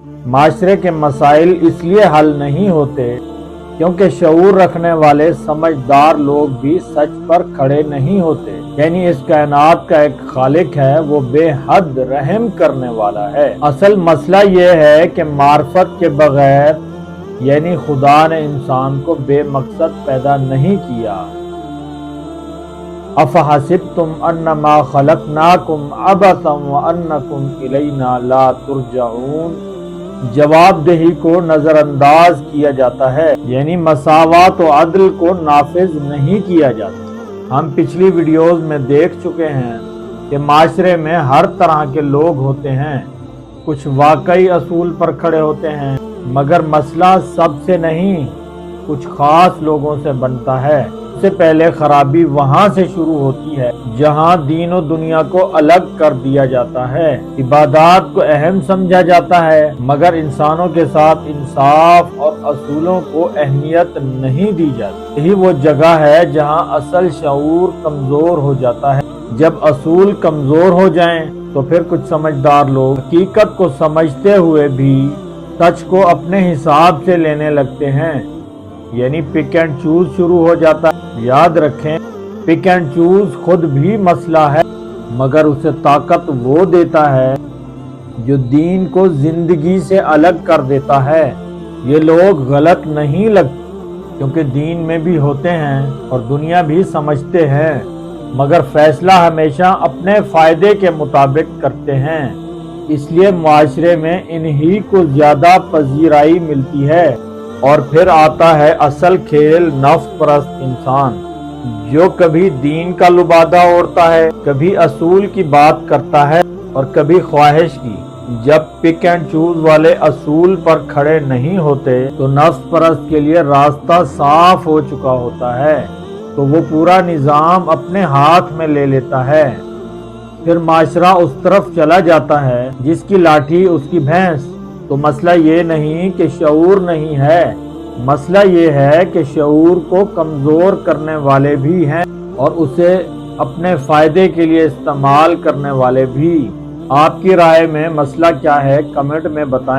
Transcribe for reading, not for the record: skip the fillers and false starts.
معاشرے کے مسائل اس لیے حل نہیں ہوتے کیونکہ شعور رکھنے والے سمجھدار لوگ بھی سچ پر کھڑے نہیں ہوتے۔ یعنی اس کائنات کا ایک خالق ہے، وہ بے حد رحم کرنے والا ہے۔ اصل مسئلہ یہ ہے کہ معرفت کے بغیر یعنی خدا نے انسان کو بے مقصد پیدا نہیں کیا۔ افحسبتم انما خلقناکم عبثا وانکم الینا لا ترجعون، جواب دہی کو نظر انداز کیا جاتا ہے، یعنی مساوات و عدل کو نافذ نہیں کیا جاتا۔ ہم پچھلی ویڈیوز میں دیکھ چکے ہیں کہ معاشرے میں ہر طرح کے لوگ ہوتے ہیں، کچھ واقعی اصول پر کھڑے ہوتے ہیں، مگر مسئلہ سب سے نہیں، کچھ خاص لوگوں سے بنتا ہے۔ سب سے پہلے خرابی وہاں سے شروع ہوتی ہے جہاں دین و دنیا کو الگ کر دیا جاتا ہے، عبادات کو اہم سمجھا جاتا ہے، مگر انسانوں کے ساتھ انصاف اور اصولوں کو اہمیت نہیں دی جاتی۔ یہی وہ جگہ ہے جہاں اصل شعور کمزور ہو جاتا ہے۔ جب اصول کمزور ہو جائیں تو پھر کچھ سمجھدار لوگ حقیقت کو سمجھتے ہوئے بھی سچ کو اپنے حساب سے لینے لگتے ہیں، یعنی پک اینڈ چوز شروع ہو جاتا ہے۔ یاد رکھیں، پک اینڈ چوز خود بھی مسئلہ ہے، مگر اسے طاقت وہ دیتا ہے جو دین کو زندگی سے الگ کر دیتا ہے۔ یہ لوگ غلط نہیں لگتے کیونکہ دین میں بھی ہوتے ہیں اور دنیا بھی سمجھتے ہیں، مگر فیصلہ ہمیشہ اپنے فائدے کے مطابق کرتے ہیں، اس لیے معاشرے میں انہی کو زیادہ پذیرائی ملتی ہے۔ اور پھر آتا ہے اصل کھیل، نفس پرست انسان جو کبھی دین کا لبادہ اوڑھتا ہے، کبھی اصول کی بات کرتا ہے اور کبھی خواہش کی۔ جب پک اینڈ چوز والے اصول پر کھڑے نہیں ہوتے تو نفس پرست کے لیے راستہ صاف ہو چکا ہوتا ہے، تو وہ پورا نظام اپنے ہاتھ میں لے لیتا ہے۔ پھر معاشرہ اس طرف چلا جاتا ہے جس کی لاٹھی اس کی بھینس۔ تو مسئلہ یہ نہیں کہ شعور نہیں ہے، مسئلہ یہ ہے کہ شعور کو کمزور کرنے والے بھی ہیں اور اسے اپنے فائدے کے لیے استعمال کرنے والے بھی۔ آپ کی رائے میں مسئلہ کیا ہے، کمنٹ میں بتائیں۔